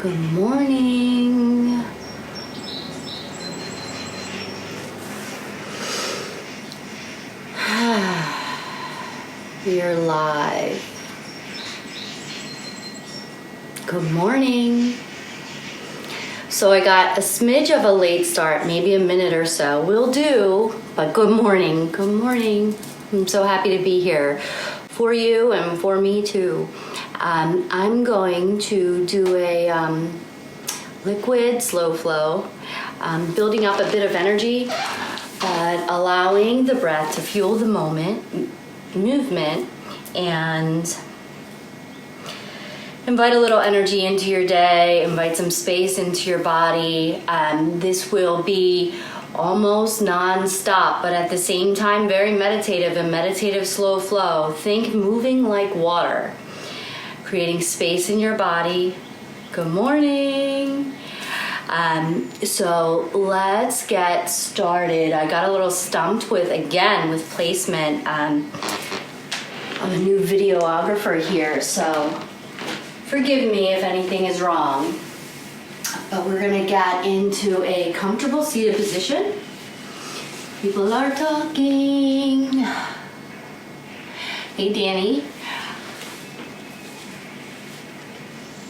Good morning. We're live. Good morning. So I got a smidge of a late start, maybe a minute or so. Will do, but good morning. Good morning. I'm so happy to be here for you and for me too. I'm going to do a liquid slow flow, building up a bit of energy, but allowing the breath to fuel the movement, and invite a little energy into your day, invite some space into your body. This will be almost non-stop, but at the same time very meditative, and meditative slow flow. Think moving like water, creating space in your body. Good morning. So let's get started. I got a little stumped with placement of a new videographer here, so forgive me if anything is wrong. But we're gonna get into a comfortable seated position. People are talking. Hey, Danny.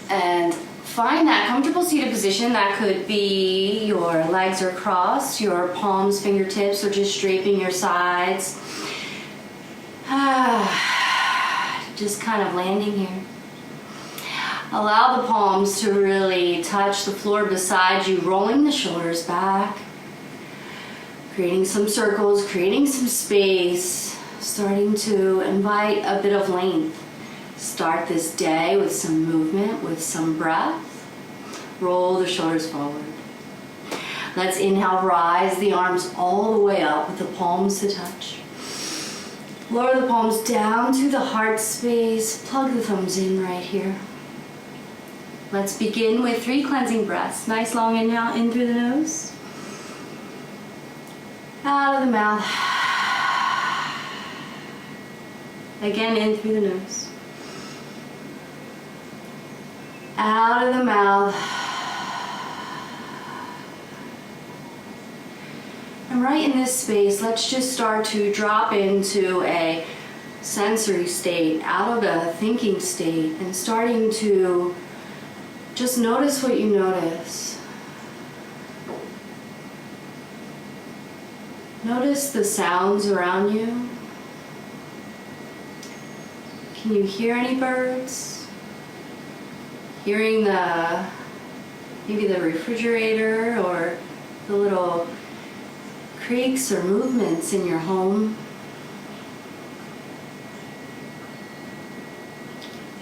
And find that comfortable seated position. That could be your legs are crossed, your palms, fingertips, or just draping your sides. Just kind of landing here. Allow the palms to really touch the floor beside you, rolling the shoulders back, creating some circles, creating some space, starting to invite a bit of length. Start this day with some movement, with some breath. Roll the shoulders forward. Let's inhale, rise the arms all the way up with the palms to touch. Lower the palms down to the heart space. Plug the thumbs in right here. Let's begin with 3 cleansing breaths. Nice long inhale in through the nose. Out of the mouth. Again, in through the nose. Out of the mouth. And right in this space, let's just start to drop into a sensory state, out of a thinking state, and starting to just notice what you notice. Notice the sounds around you. Can you hear any birds? Hearing maybe the refrigerator or the little creaks or movements in your home.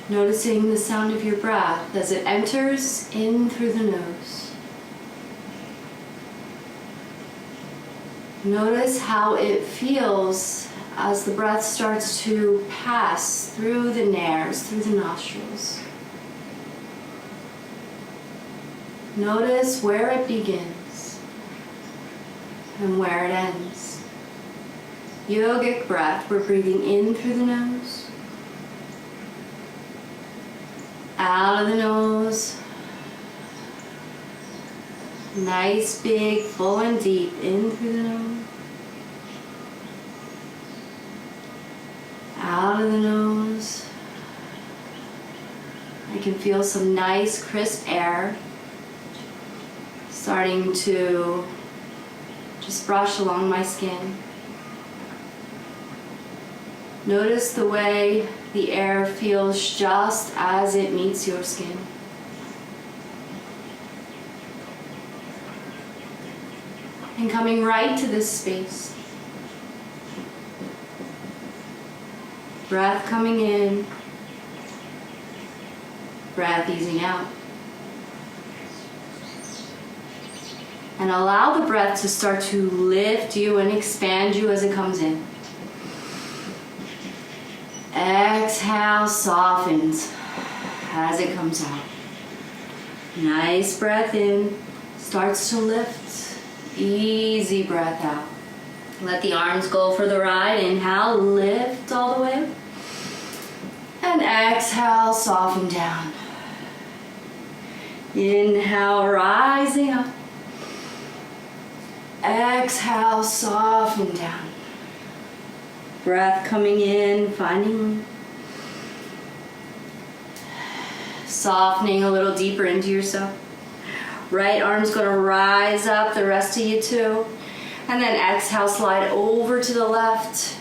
Noticing the sound of your breath as it enters in through the nose. Notice how it feels as the breath starts to pass through the nares, through the nostrils. Notice where it begins and where it ends. Yogic breath, we're breathing in through the nose, out of the nose. Nice, big, full and deep, in through the nose, out of the nose. I can feel some nice, crisp air starting to just brush along my skin. Notice the way the air feels just as it meets your skin. And coming right to this space. Breath coming in, breath easing out. And allow the breath to start to lift you and expand you as it comes in. Exhale, softens as it comes out. Nice breath in, starts to lift. Easy breath out. Let the arms go for the ride. Inhale, lift all the way. And exhale, soften down. Inhale, rising up. Exhale, soften down. Breath coming in, finding, softening a little deeper into yourself. Right arm's gonna rise up, the rest of you too. And then exhale, slide over to the left.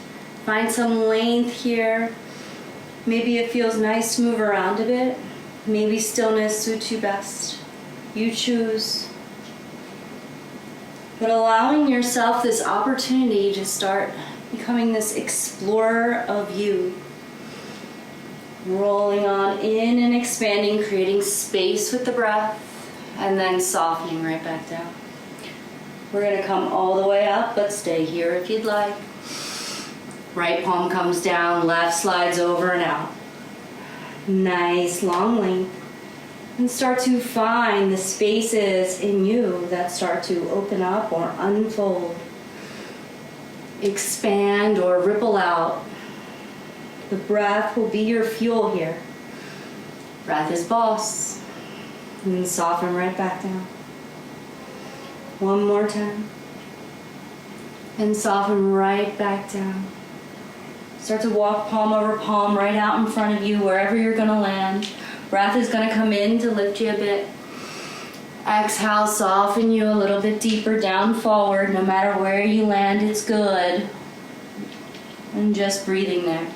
Find some length here. Maybe it feels nice to move around a bit. Maybe stillness suits you best. You choose. But allowing yourself this opportunity to start becoming this explorer of you. Rolling on in and expanding, creating space with the breath, and then softening right back down. We're gonna come all the way up, but stay here if you'd like. Right palm comes down, left slides over and out. Nice long length. And start to find the spaces in you that start to open up or unfold. Expand or ripple out. The breath will be your fuel here. Breath is boss. And soften right back down. One more time. And soften right back down. Start to walk palm over palm right out in front of you, wherever you're gonna land. Breath is gonna come in to lift you a bit. Exhale, soften you a little bit deeper down forward. No matter where you land, it's good. And just breathing there.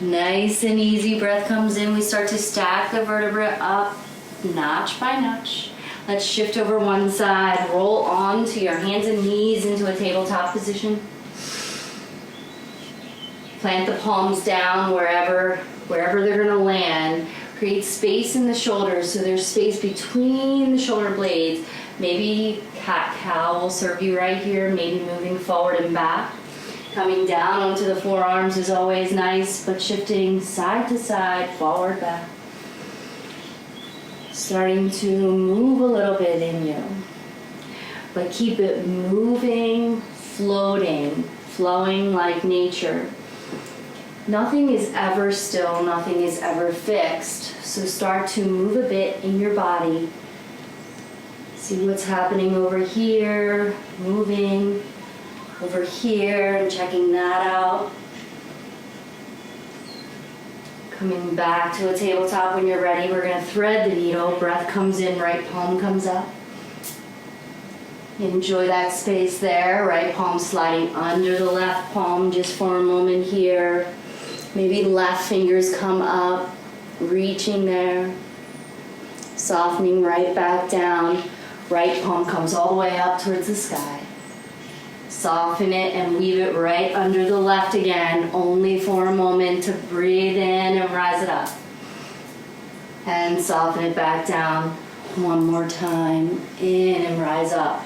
Nice and easy, breath comes in. We start to stack the vertebrae up, notch by notch. Let's shift over one side, roll onto your hands and knees into a tabletop position. Plant the palms down wherever they're gonna land. Create space in the shoulders, so there's space between the shoulder blades. Maybe cat-cow will serve you right here, maybe moving forward and back. Coming down onto the forearms is always nice, but shifting side to side, forward, back. Starting to move a little bit in you, but keep it moving, floating, flowing like nature. Nothing is ever still, nothing is ever fixed, so start to move a bit in your body. See what's happening over here, moving over here and checking that out. Coming back to a tabletop when you're ready. We're gonna thread the needle. Breath comes in, right palm comes up. Enjoy that space there. Right palm sliding under the left palm just for a moment here. Maybe left fingers come up, reaching there. Softening right back down. Right palm comes all the way up towards the sky. Soften it and weave it right under the left again, only for a moment to breathe in and rise it up. And soften it back down one more time, in and rise up.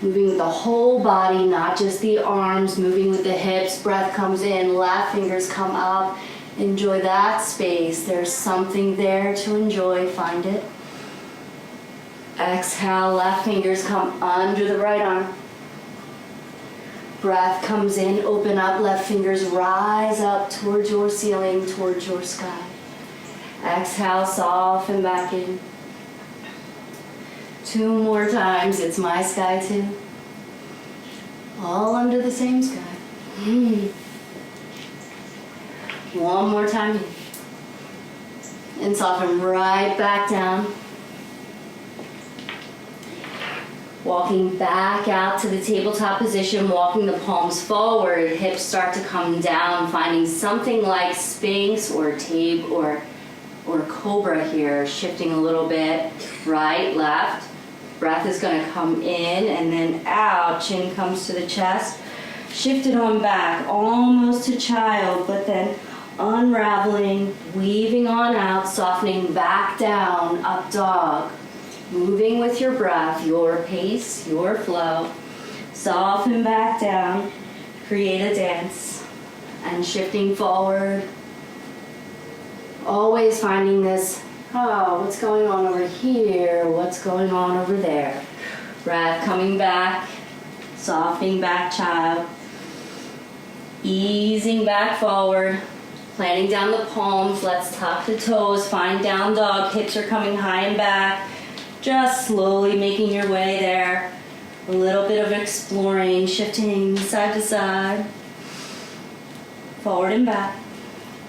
Moving with the whole body, not just the arms, moving with the hips. Breath comes in, left fingers come up. Enjoy that space. There's something there to enjoy, find it. Exhale, left fingers come under the right arm. Breath comes in, open up, left fingers rise up towards your ceiling, towards your sky. Exhale, soften back in. 2 more times, it's my sky too. All under the same sky. One more time. And soften right back down. Walking back out to the tabletop position, walking the palms forward, hips start to come down, finding something like Sphinx or Cobra here, shifting a little bit, right, left. Breath is gonna come in and then out, chin comes to the chest. Shift it on back, almost to child, but then unraveling, weaving on out, softening back down, up dog. Moving with your breath, your pace, your flow. Soften back down, create a dance, and shifting forward. Always finding this, oh, what's going on over here? What's going on over there? Breath coming back, softening back, child. Easing back forward, planting down the palms. Let's tuck the toes, find down dog. Hips are coming high and back. Just slowly making your way there. A little bit of exploring, shifting side to side. Forward and back.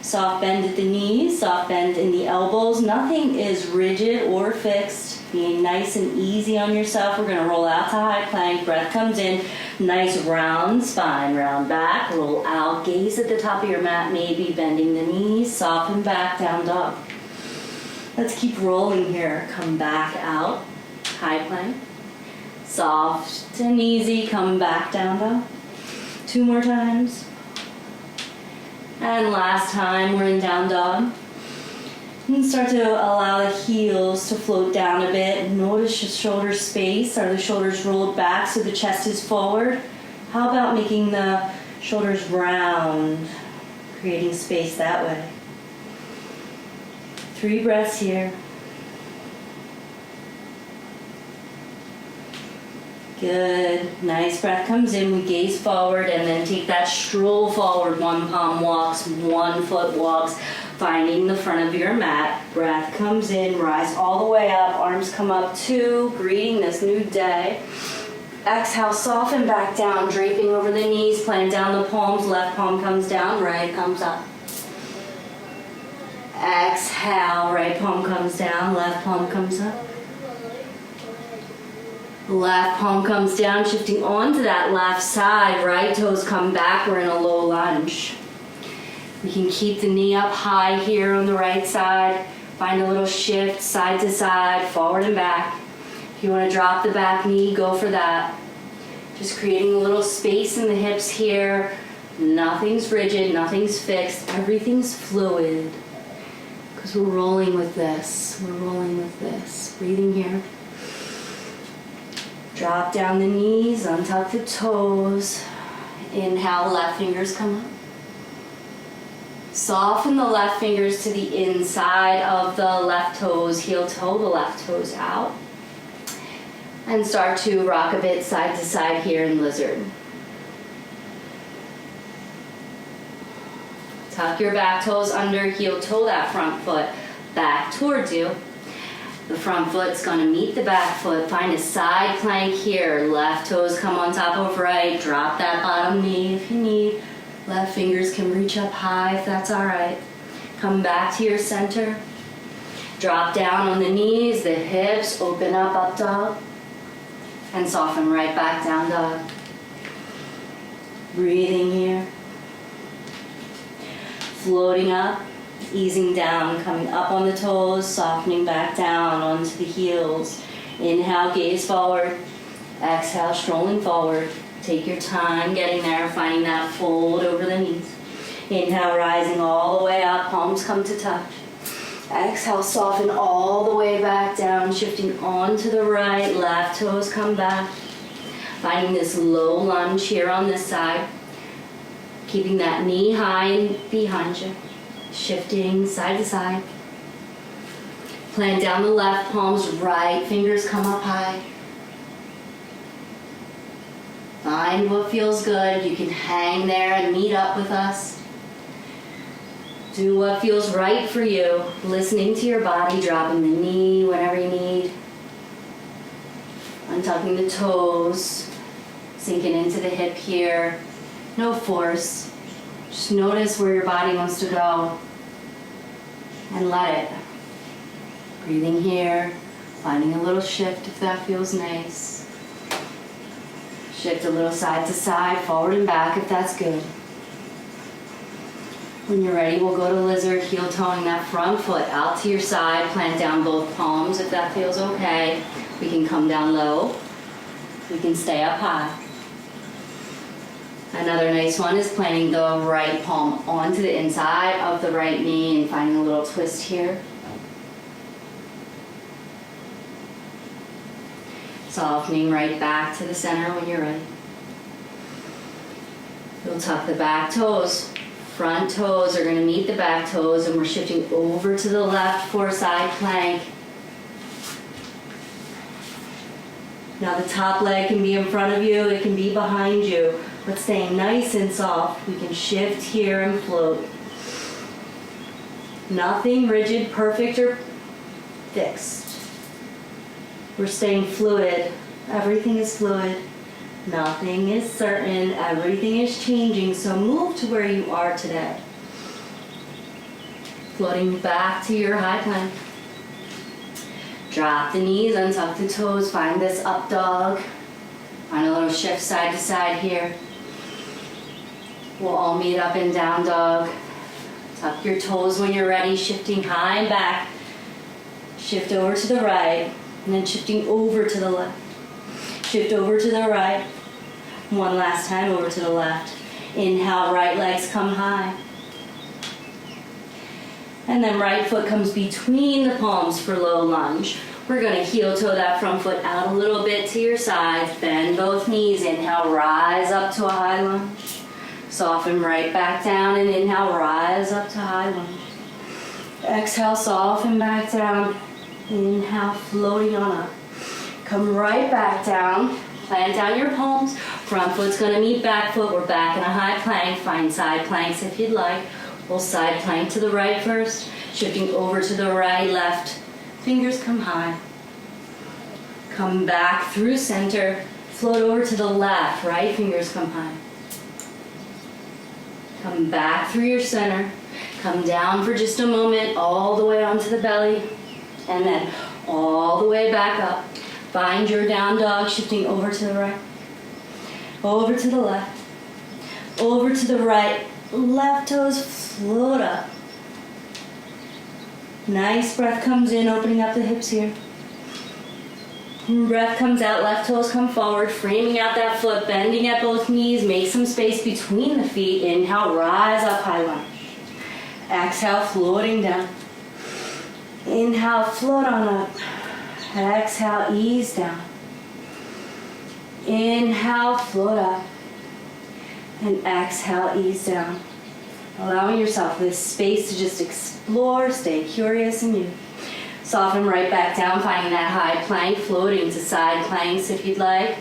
Soft bend at the knees, soft bend in the elbows. Nothing is rigid or fixed. Being nice and easy on yourself. We're gonna roll out to high plank. Breath comes in. Nice round spine, round back. Roll out, gaze at the top of your mat, maybe bending the knees. Soften back, down dog. Let's keep rolling here. Come back out, high plank. Soft and easy, come back, down dog. 2 more times. And last time, we're in down dog. And start to allow the heels to float down a bit. Notice your shoulder space. Are the shoulders rolled back so the chest is forward? How about making the shoulders round, creating space that way? 3 breaths here. Good. Nice breath comes in. We gaze forward and then take that stroll forward. 1 palm walks, 1 foot walks, finding the front of your mat. Breath comes in, rise all the way up. Arms come up 2, greeting this new day. Exhale, soften back down, draping over the knees, plant down the palms. Left palm comes down, right comes up. Exhale, right palm comes down, left palm comes up. Left palm comes down, shifting onto that left side. Right toes come back. We're in a low lunge. We can keep the knee up high here on the right side. Find a little shift side to side, forward and back. If you want to drop the back knee, go for that. Just creating a little space in the hips here. Nothing's rigid, nothing's fixed. Everything's fluid. Because we're rolling with this. We're rolling with this. Breathing here. Drop down the knees, untuck the toes. Inhale, left fingers come up. Soften the left fingers to the inside of the left toes. Heel toe the left toes out. And start to rock a bit side to side here in lizard. Tuck your back toes under, heel toe that front foot back towards you. The front foot's going to meet the back foot. Find a side plank here. Left toes come on top of right. Drop that bottom knee if you need. Left fingers can reach up high if that's all right. Come back to your center. Drop down on the knees, the hips, open up dog. And soften right back down dog. Breathing here. Floating up. Easing down, coming up on the toes, softening back down onto the heels. Inhale, gaze forward. Exhale, strolling forward. Take your time getting there, finding that fold over the knees. Inhale, rising all the way up, palms come to touch. Exhale, soften all the way back down, shifting onto the right, left toes come back. Finding this low lunge here on this side. Keeping that knee high and behind you. Shifting side to side. Plant down the left, palms right, fingers come up high. Find what feels good. You can hang there and meet up with us. Do what feels right for you. Listening to your body, dropping the knee whenever you need. Untucking the toes. Sinking into the hip here. No force. Just notice where your body wants to go and let it. Breathing here, finding a little shift if that feels nice. Shift a little side to side, forward and back if that's good. When you're ready, we'll go to lizard, heel toeing that front foot out to your side. Plant down both palms if that feels okay. We can come down low. We can stay up high. Another nice one is planting the right palm onto the inside of the right knee and finding a little twist here. Softening right back to the center when you're ready. You'll tuck the back toes. Front toes are going to meet the back toes and we're shifting over to the left for a side plank. Now the top leg can be in front of you, it can be behind you, but staying nice and soft. We can shift here and float. Nothing rigid, perfect, or fixed. We're staying fluid. Everything is fluid. Nothing is certain. Everything is changing. So move to where you are today. Floating back to your high plank. Drop the knees, untuck the toes. Find this up dog. Find a little shift side to side here. We'll all meet up in down dog. Tuck your toes when you're ready, shifting high and back. Shift over to the right, and then shifting over to the left. Shift over to the right. One last time, over to the left. Inhale, right legs come high. And then right foot comes between the palms for low lunge. We're going to heel toe that front foot out a little bit to your sides. Bend both knees. Inhale, rise up to a high lunge. Soften right back down and inhale, rise up to high lunge. Exhale, soften back down. Inhale, floating on up. Come right back down. Plant down your palms. Front foot's going to meet back foot. We're back in a high plank. Find side planks if you'd like. We'll side plank to the right first. Shifting over to the right, left. Fingers come high. Come back through center. Float over to the left. Right fingers come high. Come back through your center. Come down for just a moment, all the way onto the belly. And then all the way back up. Find your down dog, shifting over to the right. Over to the left. Over to the right. Left toes float up. Nice breath comes in, opening up the hips here. Breath comes out, left toes come forward, framing out that foot, bending at both knees. Make some space between the feet. Inhale, rise up, high lunge. Exhale, floating down. Inhale, float on up. Exhale, ease down. Inhale, float up. And exhale, ease down. Allowing yourself this space to just explore, stay curious in you. Soften right back down, finding that high plank, floating to side planks if you'd like.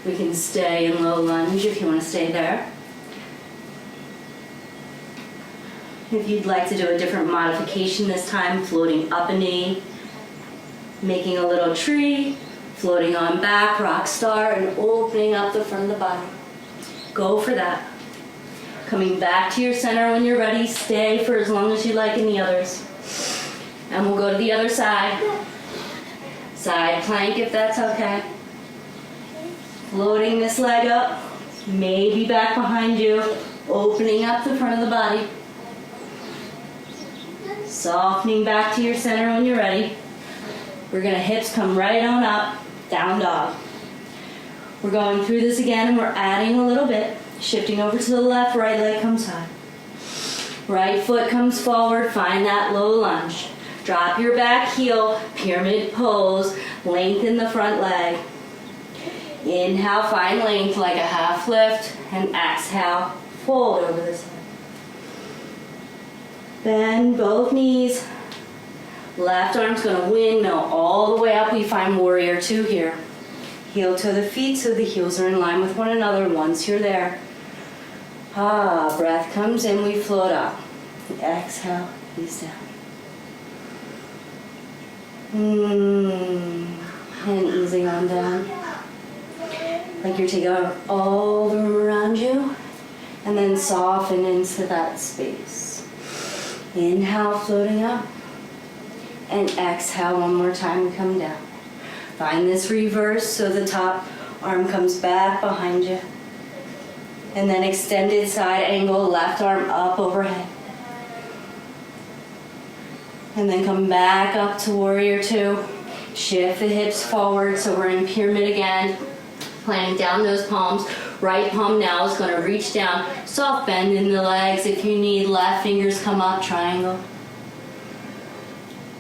We can stay in low lunge if you want to stay there. If you'd like to do a different modification this time, floating up a knee, making a little tree, floating on back, rock star, and opening up the front of the body. Go for that. Coming back to your center when you're ready. Stay for as long as you like in the others. And we'll go to the other side. Side plank if that's okay. Floating this leg up. Maybe back behind you. Opening up the front of the body. Softening back to your center when you're ready. We're going to hips come right on up. Down dog. We're going through this again and we're adding a little bit. Shifting over to the left, right leg comes high. Right foot comes forward, find that low lunge. Drop your back heel, pyramid pose, lengthen the front leg. Inhale, find length like a half lift, and exhale, fold over the side. Bend both knees. Left arm's gonna windmill all the way up. We find warrior two here. Heel to the feet so the heels are in line with one another once you're there. Breath comes in, we float up. Exhale, ease down. And easing on down. Like you're taking all the room around you. And then soften into that space. Inhale, floating up. And exhale one more time, come down. Find this reverse so the top arm comes back behind you. And then extended side angle, left arm up overhead. And then come back up to warrior two. Shift the hips forward so we're in pyramid again. Planting down those palms. Right palm now is going to reach down. Soft bend in the legs if you need. Left fingers come up, triangle.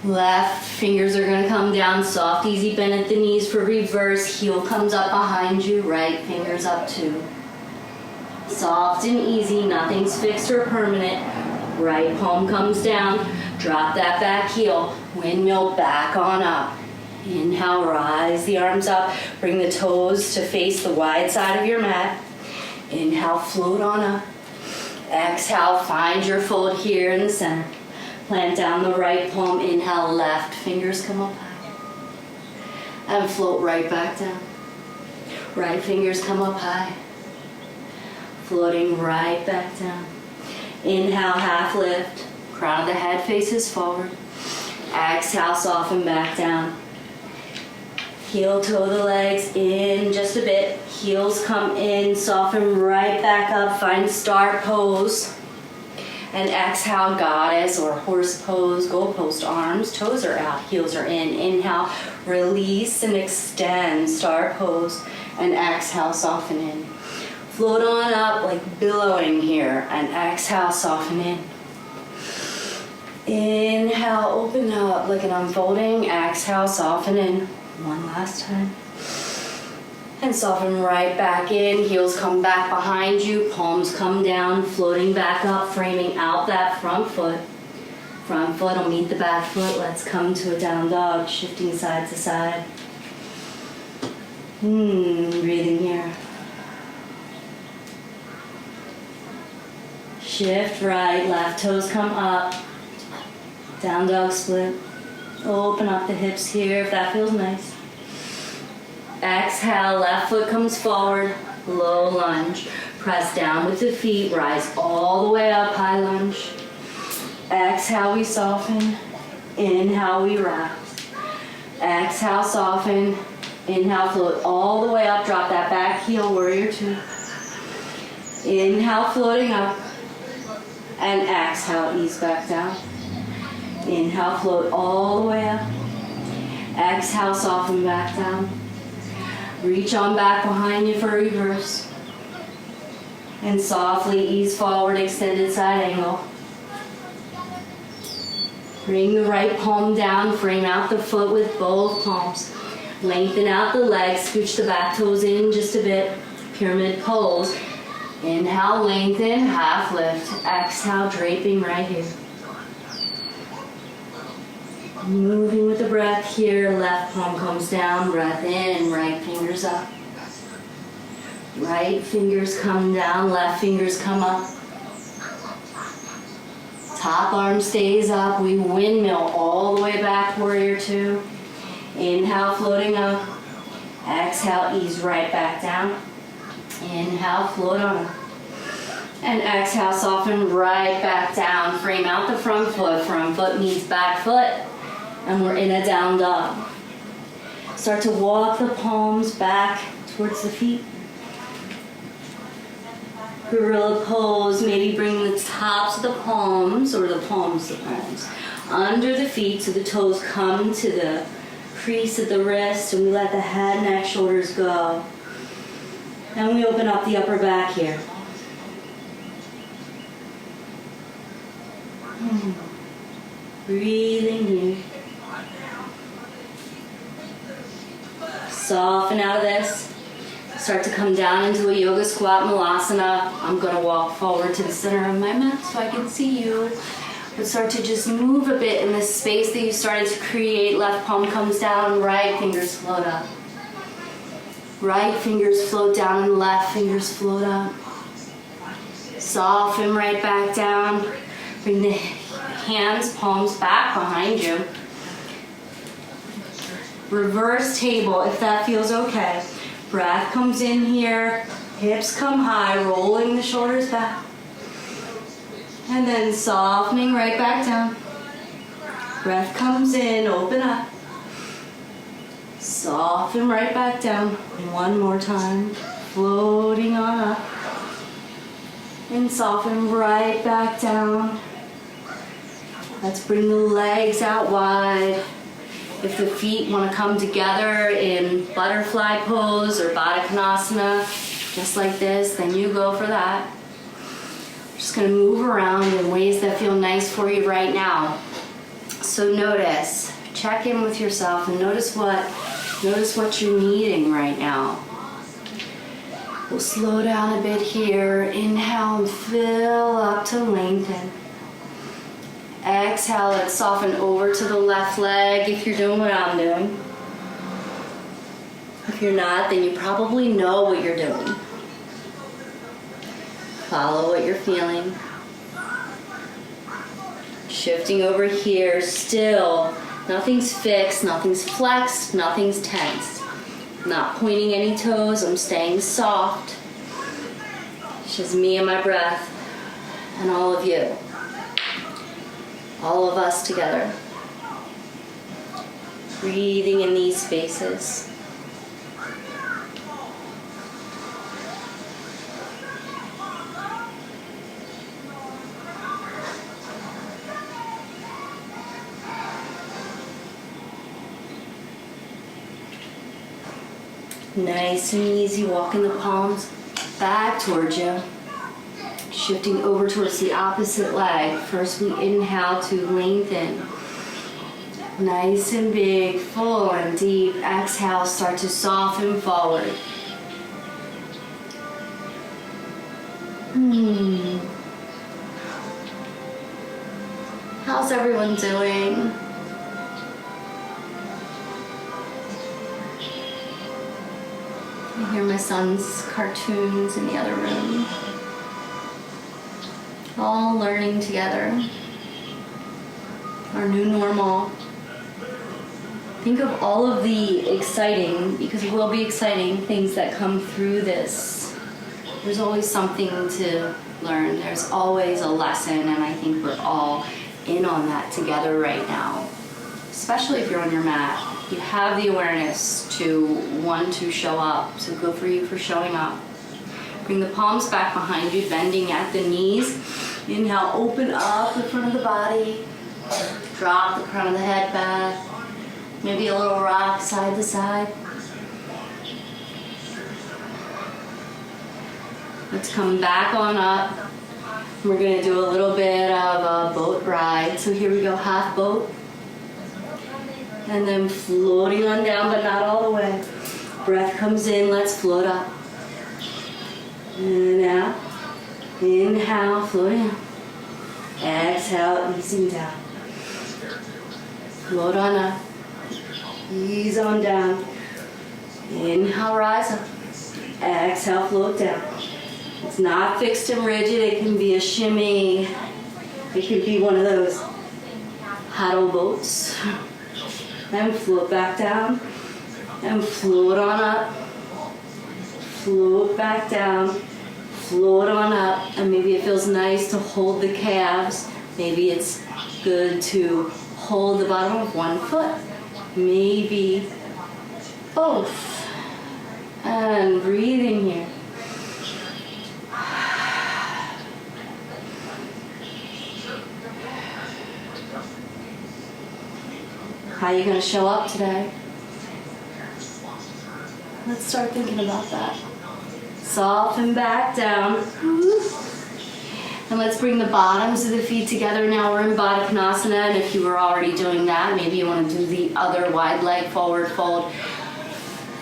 Left fingers are going to come down, soft, easy bend at the knees for reverse. Heel comes up behind you, right fingers up too. Soft and easy, nothing's fixed or permanent. Right palm comes down, drop that back heel, windmill back on up. Inhale, rise the arms up. Bring the toes to face the wide side of your mat. Inhale, float on up. Exhale, find your fold here in the center. Plant down the right palm. Inhale, left fingers come up high. And float right back down. Right fingers come up high. Floating right back down. Inhale, half lift. Crown of the head faces forward. Exhale, soften back down. Heel toe the legs in just a bit. Heels come in, soften right back up. Find start pose. And exhale, goddess or horse pose, goalpost arms. Toes are out, heels are in. Inhale, release and extend, start pose. And exhale, soften in. Float on up like billowing here. And exhale, soften in. Inhale, open up like an unfolding. Exhale, soften in. One last time. And soften right back in. Heels come back behind you. Palms come down, floating back up, framing out that front foot. Front foot will meet the back foot. Let's come to a down dog, shifting side to side. Breathing here. Shift right, left toes come up. Down dog split. Open up the hips here if that feels nice. Exhale, left foot comes forward, low lunge. Press down with the feet, rise all the way up, high lunge. Exhale, we soften. Inhale, we rise. Exhale, soften. Inhale, float all the way up, drop that back heel, warrior two. Inhale, floating up. And exhale, ease back down. Inhale, float all the way up. Exhale, soften back down. Reach on back behind you for reverse. And softly ease forward, extended side angle. Bring the right palm down, frame out the foot with both palms. Lengthen out the legs, scooch the back toes in just a bit. Pyramid pose. Inhale, lengthen, half lift. Exhale, draping right here. Moving with the breath here, left palm comes down, breath in, right fingers up. Right fingers come down, left fingers come up. Top arm stays up, we windmill all the way back, warrior two. Inhale, floating up. Exhale, ease right back down. Inhale, float on. And exhale, soften right back down. Frame out the front foot meets back foot. And we're in a down dog. Start to walk the palms back towards the feet. Gorilla pose, maybe bring the tops of the palms, or the palms under the feet so the toes come to the crease of the wrist, and we let the head, neck, shoulders go. And we open up the upper back here. Breathing here. Soften out of this. Start to come down into a yoga squat malasana. I'm going to walk forward to the center of my mat so I can see you. But start to just move a bit in this space that you started to create. Left palm comes down, right fingers float up. Right fingers float down and left fingers float up. Soften right back down. Bring the hands, palms back behind you. Reverse table if that feels okay. Breath comes in here, hips come high, rolling the shoulders back. And then softening right back down. Breath comes in, open up. Soften right back down. One more time. Floating on up. And soften right back down. Let's bring the legs out wide. If the feet want to come together in butterfly pose or Baddha Konasana, just like this, then you go for that. Just going to move around in ways that feel nice for you right now. So notice, check in with yourself and notice what you're needing right now. We'll slow down a bit here. Inhale and fill up to lengthen. Exhale, let's soften over to the left leg if you're doing what I'm doing. If you're not, then you probably know what you're doing. Follow what you're feeling. Shifting over here, still, nothing's fixed, nothing's flexed, nothing's tense. I'm not pointing any toes, I'm staying soft. It's just me and my breath, and all of you. All of us together. Breathing in these spaces. Nice and easy, walking the palms back towards you. Shifting over towards the opposite leg. First we inhale to lengthen. Nice and big, full and deep. Exhale, start to soften forward. How's everyone doing? I hear my son's cartoons in the other room. All learning together. Our new normal. Think of all of the exciting, because it will be exciting, things that come through this. There's always something to learn. There's always a lesson, and I think we're all in on that together right now. Especially if you're on your mat. You have the awareness to want to show up, so good for you for showing up. Bring the palms back behind you, bending at the knees. Inhale, open up the front of the body. Drop the crown of the head back. Maybe a little rock side to side. Let's come back on up. We're going to do a little bit of a boat ride. So here we go, half boat. And then floating on down, but not all the way. Breath comes in, let's float up. And out. Inhale, floating up. Exhale, easing down. Float on up. Ease on down. Inhale, rise up. Exhale, float down. It's not fixed and rigid. It can be a shimmy. It can be one of those paddle boats. And float back down. And float on up. Float back down. Float on up. And maybe it feels nice to hold the calves. Maybe it's good to hold the bottom of one foot. Maybe both. And breathing here. How are you going to show up today? Let's start thinking about that. Soften back down. And let's bring the bottoms of the feet together. Now we're in Baddha Konasana, and if you were already doing that, maybe you want to do the other wide leg forward fold.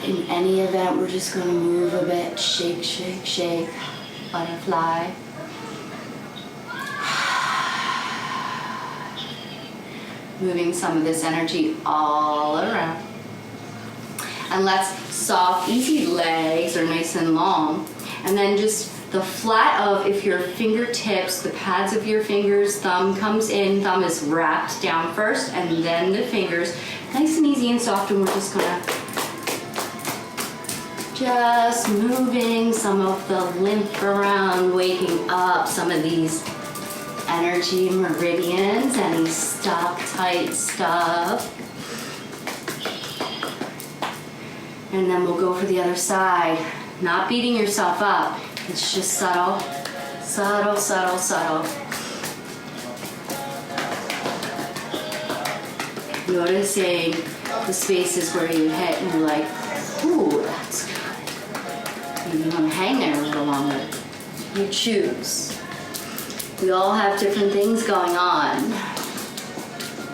In any event, we're just going to move a bit. Shake, shake, shake. Butterfly. Moving some of this energy all around. And let's soft, easy legs are nice and long. And then just the flat of, if your fingertips, the pads of your fingers, thumb comes in, thumb is wrapped down first, and then the fingers. Nice and easy and soft, and we're just gonna moving some of the lymph around, waking up some of these energy meridians, any stuck, tight stuff. And then we'll go for the other side. Not beating yourself up. It's just subtle, subtle, subtle, subtle. Noticing the spaces where you hit and you're like, ooh, that's good. Maybe you want to hang there a little longer. You choose. We all have different things going on.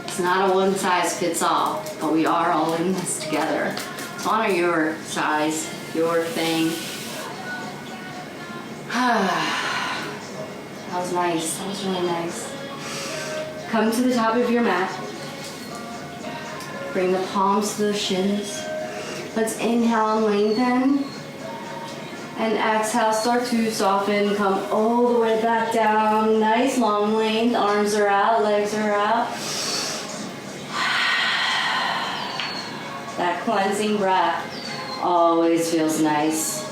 It's not a one size fits all, but we are all in this together. So honor your size, your thing. That was nice. That was really nice. Come to the top of your mat. Bring the palms to the shins. Let's inhale and lengthen. And exhale, start to soften. Come all the way back down. Nice long length. Arms are out, legs are out. That cleansing breath always feels nice.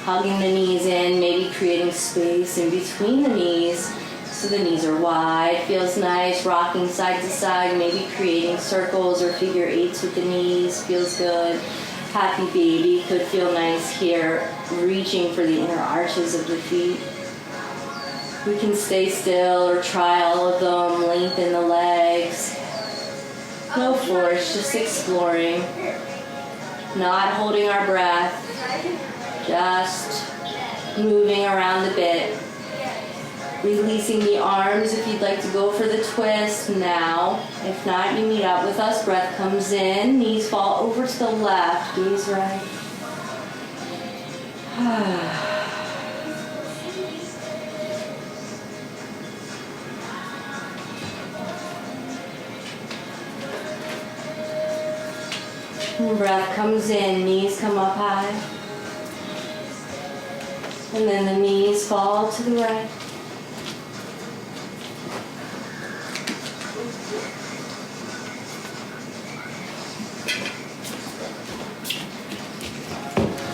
Hugging the knees in, maybe creating space in between the knees so the knees are wide. Feels nice. Rocking side to side, maybe creating circles or figure eights with the knees. Feels good. Happy baby could feel nice here. Reaching for the inner arches of the feet. We can stay still or try all of them. Lengthen the legs. No force, just exploring. Not holding our breath. Just moving around a bit. Releasing the arms if you'd like to go for the twist now. If not, you meet up with us. Breath comes in. Knees fall over to the left. Gaze right. Breath comes in. Knees come up high. And then the knees fall to the right.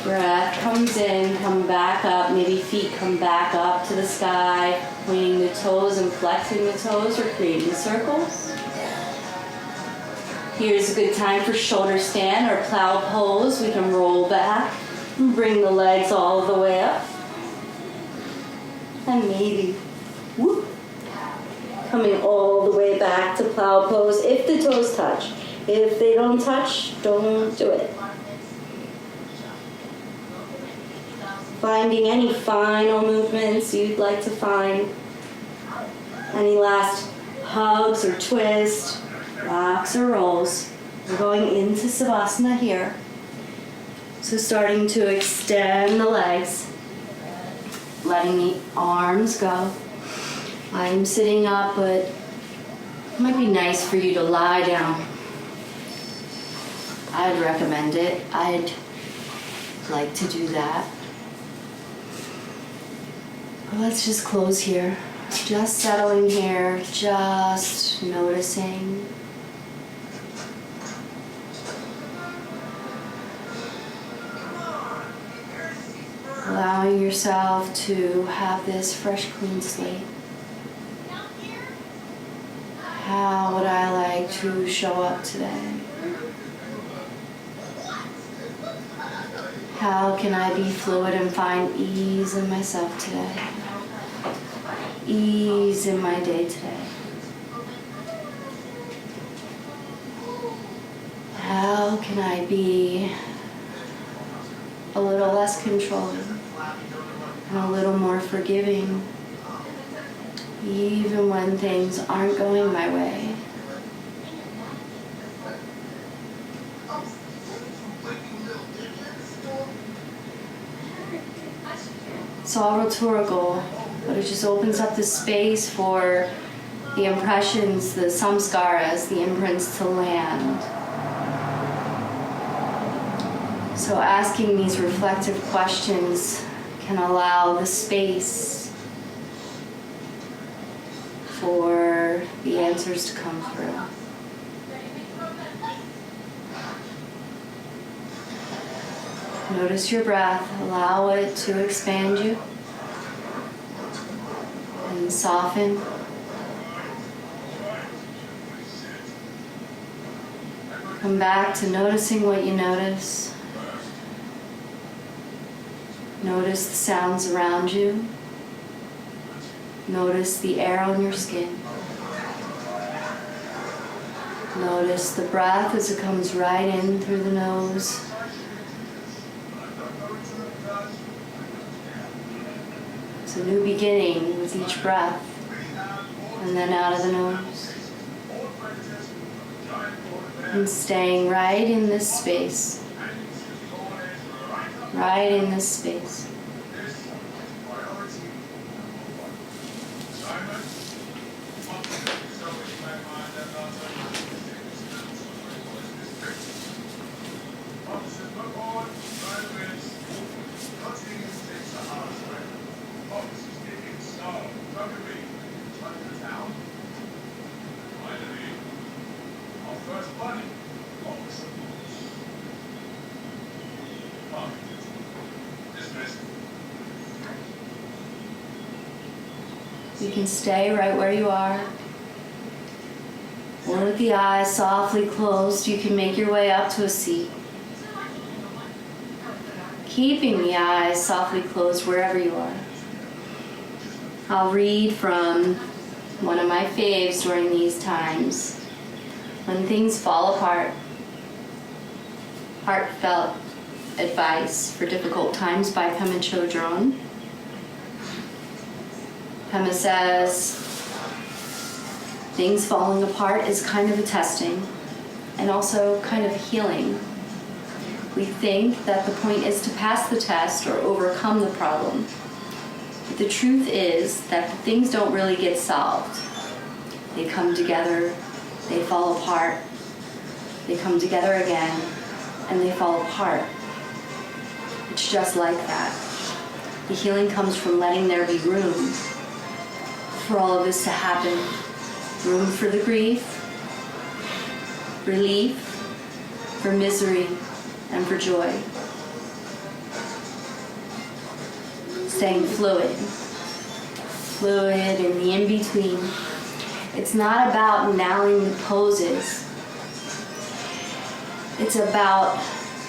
Breath comes in, come back up, maybe feet come back up to the sky, pointing the toes and flexing the toes or creating circles. Here's a good time for shoulder stand or plow pose. We can roll back and bring the legs all the way up. And maybe, whoop, coming all the way back to plow pose if the toes touch. If they don't touch, don't do it. Finding any final movements you'd like to find. Any last hugs or twists, rocks or rolls. We're going into Savasana here. So starting to extend the legs. Letting the arms go. I'm sitting up, but it might be nice for you to lie down. I'd recommend it. I'd like to do that. Let's just close here. Just settling here, just noticing. Allowing yourself to have this fresh, clean slate. How would I like to show up today? How can I be fluid and find ease in myself today? Ease in my day today. How can I be a little less controlling and a little more forgiving, even when things aren't going my way? It's all rhetorical, but it just opens up the space for the impressions, the samskaras, the imprints to land. So asking these reflective questions can allow the space for the answers to come through. Notice your breath. Allow it to expand you and soften. Come back to noticing what you notice. Notice the sounds around you. Notice the air on your skin. Notice the breath as it comes right in through the nose. It's a new beginning with each breath, and then out of the nose. And staying right in this space. Right in this space. You can stay right where you are. Or with the eyes softly closed, you can make your way up to a seat. Keeping the eyes softly closed wherever you are. I'll read from one of my faves during these times. When things fall apart. Heartfelt advice for difficult times by Pema Chodron. Pema says, things falling apart is kind of a testing and also kind of healing. We think that the point is to pass the test or overcome the problem. But the truth is that things don't really get solved. They come together, they fall apart, they come together again, and they fall apart. It's just like that. The healing comes from letting there be room for all of this to happen. Room for the grief, relief, for misery, and for joy. Staying fluid. Fluid in the in-between. It's not about nailing the poses. It's about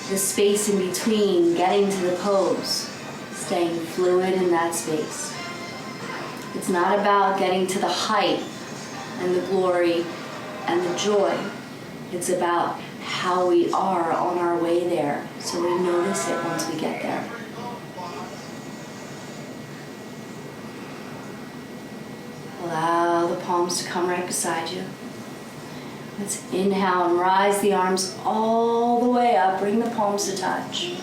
the space in between, getting to the pose. Staying fluid in that space. It's not about getting to the height and the glory and the joy. It's about how we are on our way there, so we notice it once we get there. Allow the palms to come right beside you. Let's inhale and rise the arms all the way up. Bring the palms to touch.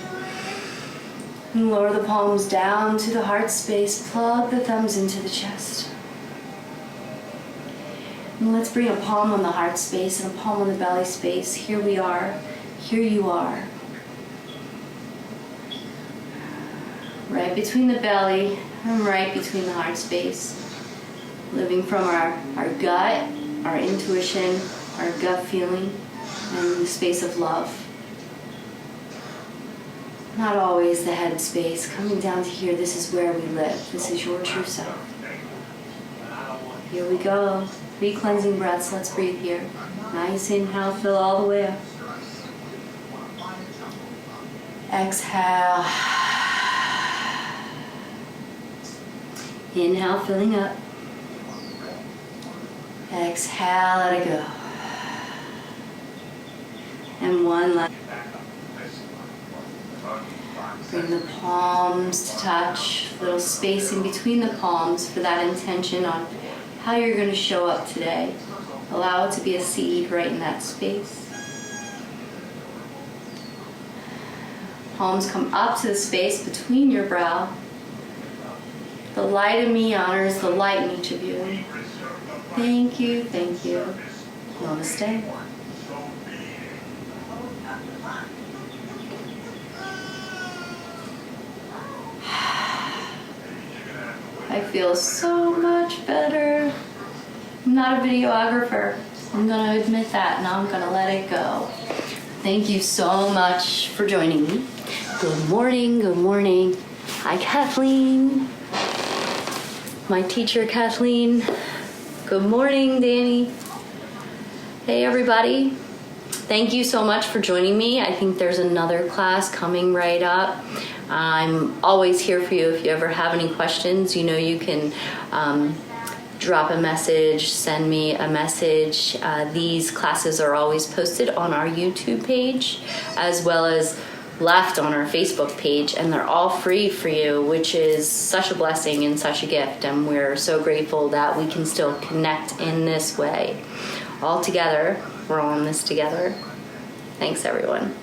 And lower the palms down to the heart space. Plug the thumbs into the chest. And let's bring a palm on the heart space and a palm on the belly space. Here we are. Here you are. Right between the belly and right between the heart space. Living from our gut, our intuition, our gut feeling, and the space of love. Not always the head space. Coming down to here, this is where we live. This is your true self. Here we go. 3 cleansing breaths. Let's breathe here. Nice inhale, fill all the way up. Exhale. Inhale, filling up. Exhale, let it go. And one last. Bring the palms to touch. Little space in between the palms for that intention on how you're going to show up today. Allow it to be a seed right in that space. Palms come up to the space between your brow. The light in me honors the light in each of you. Thank you, thank you. Namaste. I feel so much better. I'm not a videographer. I'm going to admit that. Now I'm going to let it go. Thank you so much for joining me. Good morning, good morning. Hi, Kathleen. My teacher, Kathleen. Good morning, Danny. Hey, everybody. Thank you so much for joining me. I think there's another class coming right up. I'm always here for you. If you ever have any questions, you know you can drop a message, send me a message. These classes are always posted on our YouTube page as well as left on our Facebook page, and they're all free for you, which is such a blessing and such a gift, and we're so grateful that we can still connect in this way. All together, we're all in this together. Thanks, everyone.